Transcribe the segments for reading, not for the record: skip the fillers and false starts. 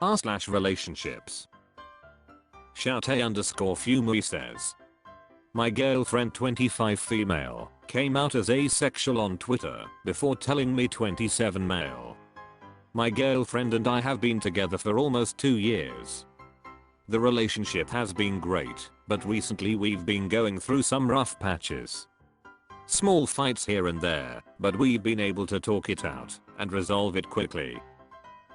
r/relationships. Shoute_Fumui says, my girlfriend 25 female came out as asexual on Twitter before telling me 27 male. My girlfriend and I have been together for almost 2 years. The relationship has been great, but recently we've been going through some rough patches. Small fights here and there, but we've been able to talk it out and resolve it quickly.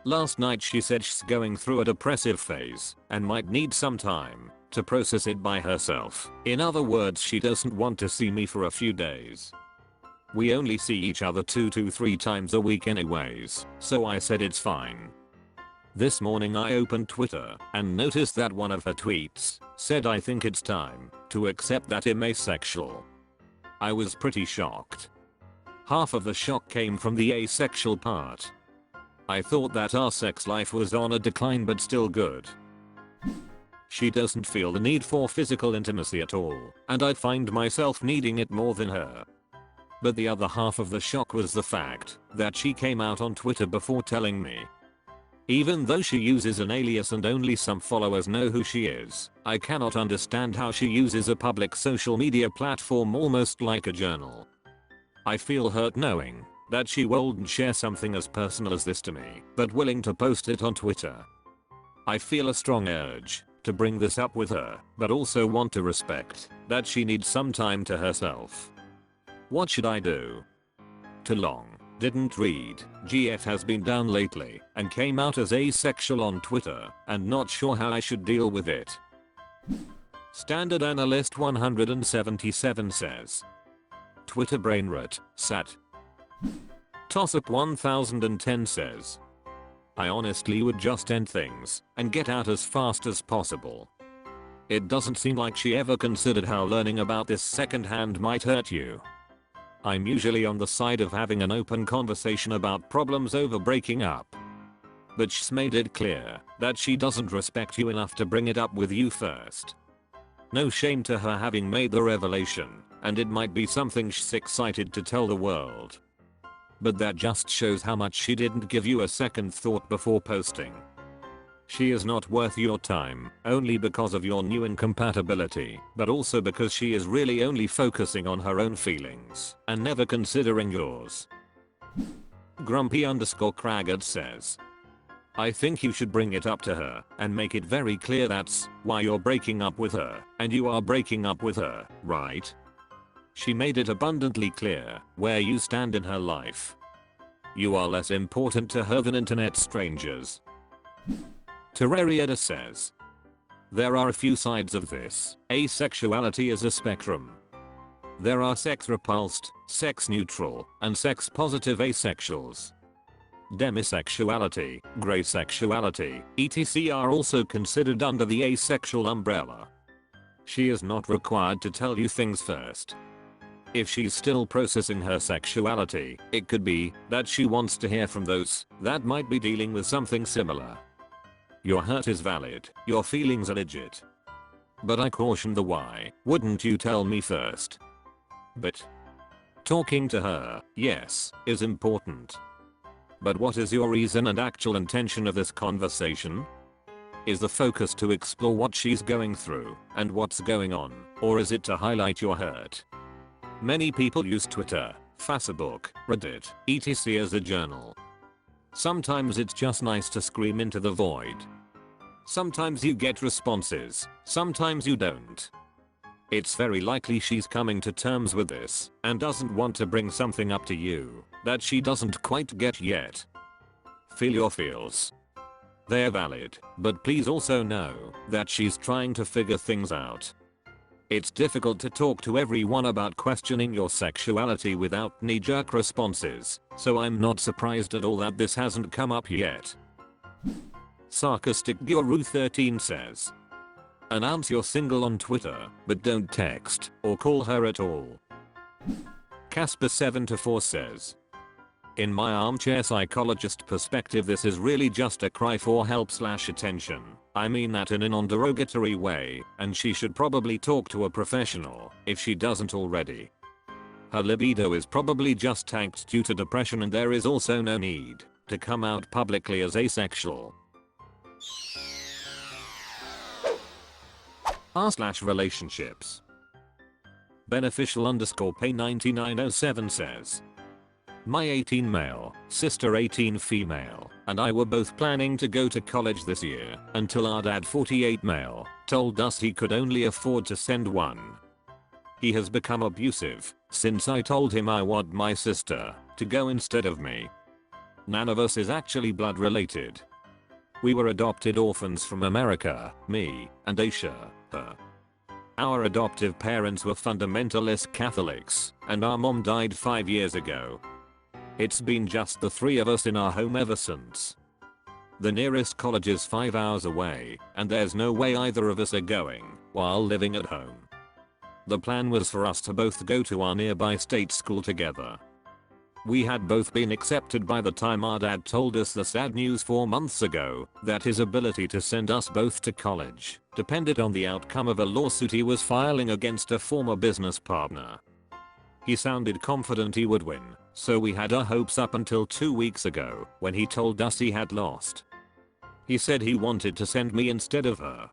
Last night she said she's going through a depressive phase and might need some time to process it by herself. In other words, she doesn't want to see me for a few days. We only see each other 2 to 3 times a week anyways, so I said it's fine. This morning I opened Twitter and noticed that one of her tweets said I think it's time to accept that I'm asexual. I was pretty shocked. Half of the shock came from the asexual part. I thought that our sex life was on a decline but still good. She doesn't feel the need for physical intimacy at all, and I find myself needing it more than her. But the other half of the shock was the fact that she came out on Twitter before telling me. Even though she uses an alias and only some followers know who she is, I cannot understand how she uses a public social media platform almost like a journal. I feel hurt knowing that she wouldn't share something as personal as this to me, but willing to post it on Twitter. I feel a strong urge to bring this up with her, but also want to respect that she needs some time to herself. What should I do? Too long. Didn't read. GF has been down lately and came out as asexual on Twitter and not sure how I should deal with it. Standard Analyst 177 says, Twitter brainrot, sat. Tossup 1010 says, I honestly would just end things and get out as fast as possible. It doesn't seem like she ever considered how learning about this secondhand might hurt you. I'm usually on the side of having an open conversation about problems over breaking up. But she's made it clear that she doesn't respect you enough to bring it up with you first. No shame to her having made the revelation, and it might be something she's excited to tell the world. But that just shows how much she didn't give you a second thought before posting. She is not worth your time, only because of your new incompatibility, but also because she is really only focusing on her own feelings and never considering yours. Grumpy_Cragged says, I think you should bring it up to her and make it very clear that's why you're breaking up with her, and you are breaking up with her, right? She made it abundantly clear where you stand in her life. You are less important to her than internet strangers. Terrariada says, there are a few sides of this. Asexuality is a spectrum. There are sex repulsed, sex neutral, and sex positive asexuals. Demisexuality, grey sexuality, etc. are also considered under the asexual umbrella. She is not required to tell you things first. If she's still processing her sexuality, it could be that she wants to hear from those that might be dealing with something similar. Your hurt is valid, your feelings are legit. But I caution the why wouldn't you tell me first? But talking to her, yes, is important. But what is your reason and actual intention of this conversation? Is the focus to explore what she's going through and what's going on, or is it to highlight your hurt? Many people use Twitter, Facebook, Reddit, etc. as a journal. Sometimes it's just nice to scream into the void. Sometimes you get responses, sometimes you don't. It's very likely she's coming to terms with this and doesn't want to bring something up to you that she doesn't quite get yet. Feel your feels. They're valid, but please also know that she's trying to figure things out. It's difficult to talk to everyone about questioning your sexuality without knee-jerk responses, so I'm not surprised at all that this hasn't come up yet. Sarcastic Guru 13 says, announce you're single on Twitter, but don't text or call her at all. Casper 7-4 says, in my armchair psychologist perspective, this is really just a cry for help/attention. I mean that in a non-derogatory way, and she should probably talk to a professional if she doesn't already. Her libido is probably just tanked due to depression, and there is also no need to come out publicly as asexual. r/relationships. Beneficial underscore pay 9907 says, my 18 male, sister 18 female, and I were both planning to go to college this year until our dad 48 male told us he could only afford to send one. He has become abusive since I told him I want my sister to go instead of me. None of us is actually blood related. We were adopted orphans from America, me and Aisha, her. Our adoptive parents were fundamentalist Catholics, and our mom died 5 years ago. It's been just the three of us in our home ever since. The nearest college is 5 hours away, and there's no way either of us are going while living at home. The plan was for us to both go to our nearby state school together. We had both been accepted by the time our dad told us the sad news 4 months ago that his ability to send us both to college depended on the outcome of a lawsuit he was filing against a former business partner. He sounded confident he would win, so we had our hopes up until 2 weeks ago when he told us he had lost. He said he wanted to send me instead of her.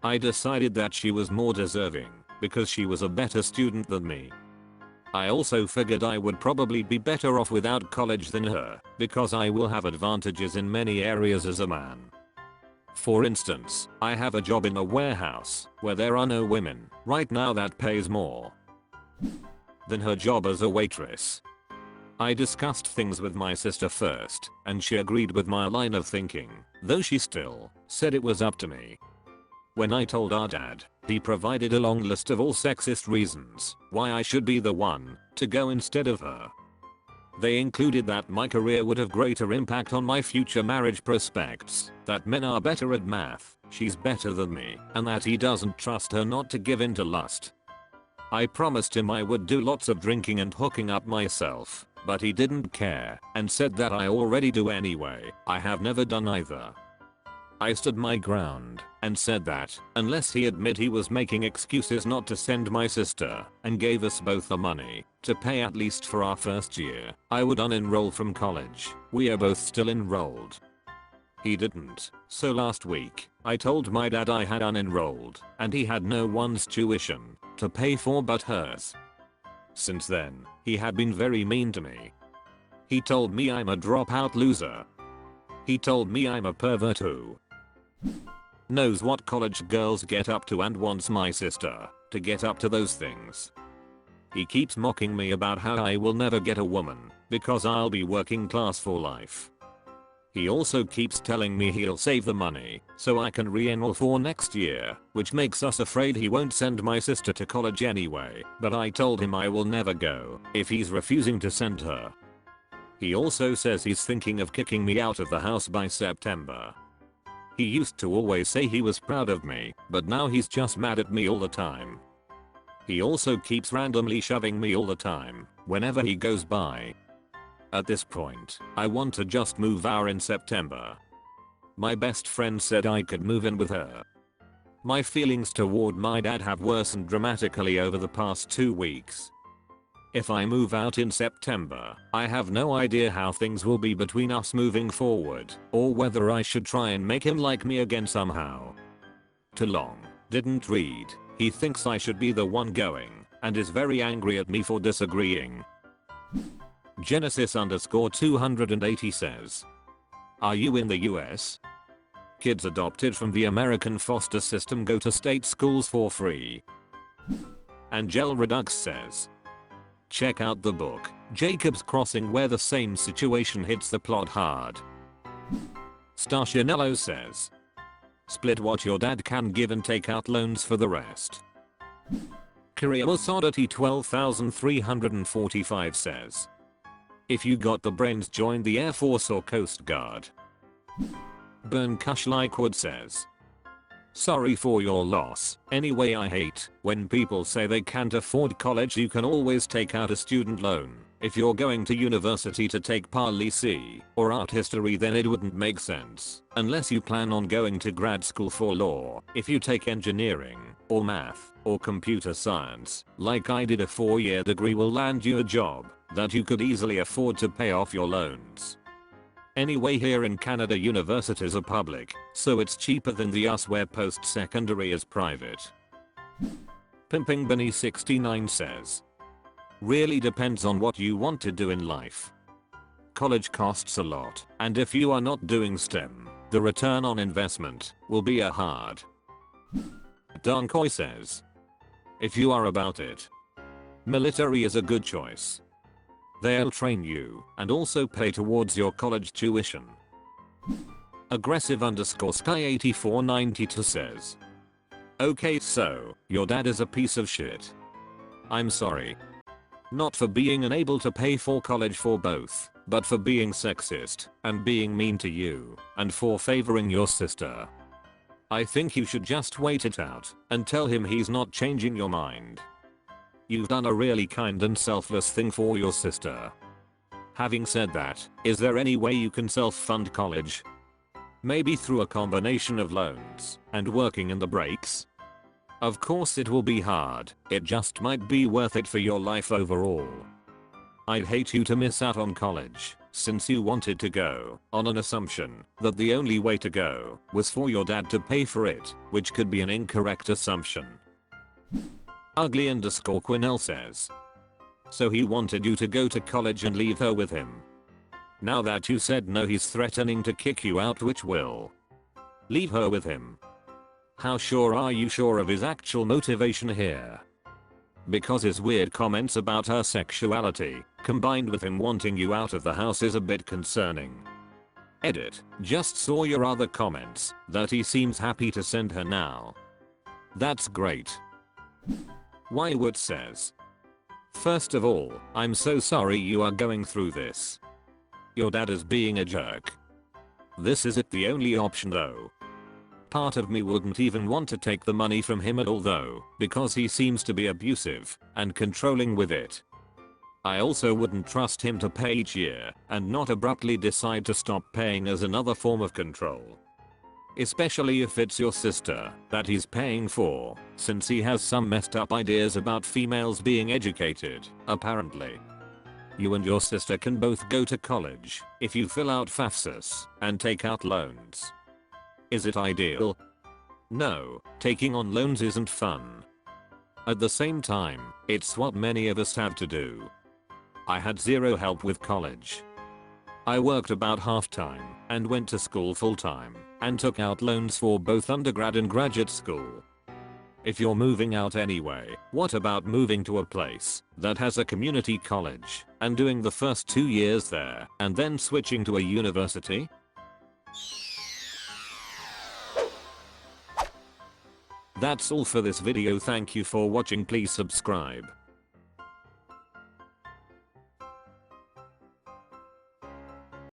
I decided that she was more deserving because she was a better student than me. I also figured I would probably be better off without college than her because I will have advantages in many areas as a man. For instance, I have a job in a warehouse where there are no women right now that pays more than her job as a waitress. I discussed things with my sister first, and she agreed with my line of thinking, though she still said it was up to me. When I told our dad, he provided a long list of all sexist reasons why I should be the one to go instead of her. They included that my career would have greater impact on my future marriage prospects, that men are better at math, she's better than me, and that he doesn't trust her not to give in to lust. I promised him I would do lots of drinking and hooking up myself, but he didn't care and said that I already do anyway. I have never done either. I stood my ground and said that unless he admitted he was making excuses not to send my sister and gave us both the money to pay at least for our first year, I would unenroll from college. We are both still enrolled. He didn't, so last week I told my dad I had unenrolled and he had no one's tuition to pay for but hers. Since then, he had been very mean to me. He told me I'm a dropout loser. He told me I'm a pervert who knows what college girls get up to and wants my sister to get up to those things. He keeps mocking me about how I will never get a woman because I'll be working class for life. He also keeps telling me he'll save the money so I can re-enroll for next year, which makes us afraid he won't send my sister to college anyway, but I told him I will never go if he's refusing to send her. He also says he's thinking of kicking me out of the house by September. He used to always say he was proud of me, but now he's just mad at me all the time. He also keeps randomly shoving me all the time whenever he goes by. At this point, I want to just move out in September. My best friend said I could move in with her. My feelings toward my dad have worsened dramatically over the past 2 weeks. If I move out in September, I have no idea how things will be between us moving forward, or whether I should try and make him like me again somehow. Too long, didn't read, he thinks I should be the one going, and is very angry at me for disagreeing. Genesis_280 says, are you in the US? Kids adopted from the American foster system go to state schools for free. Angel Redux says, check out the book, Jacob's Crossing, where the same situation hits the plot hard. Starchinello says, split what your dad can give and take out loans for the rest. Curiosity 12345 says, if you got the brains, join the Air Force or Coast Guard. Burn Kush Likewood says, sorry for your loss. Anyway, I hate when people say they can't afford college. You can always take out a student loan. If you're going to university to take Pali C or art history, then it wouldn't make sense unless you plan on going to grad school for law. If you take engineering or math or computer science, like I did, a 4-year degree will land you a job that you could easily afford to pay off your loans. Anyway, here in Canada universities are public, so it's cheaper than the US where post-secondary is private. Pimping Bunny 69 says, really depends on what you want to do in life. College costs a lot, and if you are not doing STEM, the return on investment will be a hard. Donkoy says, if you are about it, military is a good choice. They'll train you and also pay towards your college tuition. Aggressive _ Sky 8492 says, okay, so your dad is a piece of shit. I'm sorry. Not for being unable to pay for college for both, but for being sexist and being mean to you and for favoring your sister. I think you should just wait it out and tell him he's not changing your mind. You've done a really kind and selfless thing for your sister. Having said that, is there any way you can self-fund college? Maybe through a combination of loans and working in the breaks? Of course it will be hard, it just might be worth it for your life overall. I'd hate you to miss out on college, since you wanted to go, on an assumption that the only way to go was for your dad to pay for it, which could be an incorrect assumption. Ugly _ Quinnell says, so he wanted you to go to college and leave her with him. Now that you said no, he's threatening to kick you out, which will leave her with him. How sure are you of his actual motivation here? Because his weird comments about her sexuality, combined with him wanting you out of the house, is a bit concerning. Edit, just saw your other comments, that he seems happy to send her now. That's great. Whywood says, first of all, I'm so sorry you are going through this. Your dad is being a jerk. This isn't the only option though. Part of me wouldn't even want to take the money from him at all though, because he seems to be abusive and controlling with it. I also wouldn't trust him to pay each year and not abruptly decide to stop paying as another form of control. Especially if it's your sister that he's paying for, since he has some messed up ideas about females being educated, apparently. You and your sister can both go to college if you fill out FAFSAs and take out loans. Is it ideal? No, taking on loans isn't fun. At the same time, it's what many of us have to do. I had zero help with college. I worked about half-time and went to school full-time and took out loans for both undergrad and graduate school. If you're moving out anyway, what about moving to a place that has a community college and doing the first 2 years there and then switching to a university? That's all for this video. Thank you for watching. Please subscribe.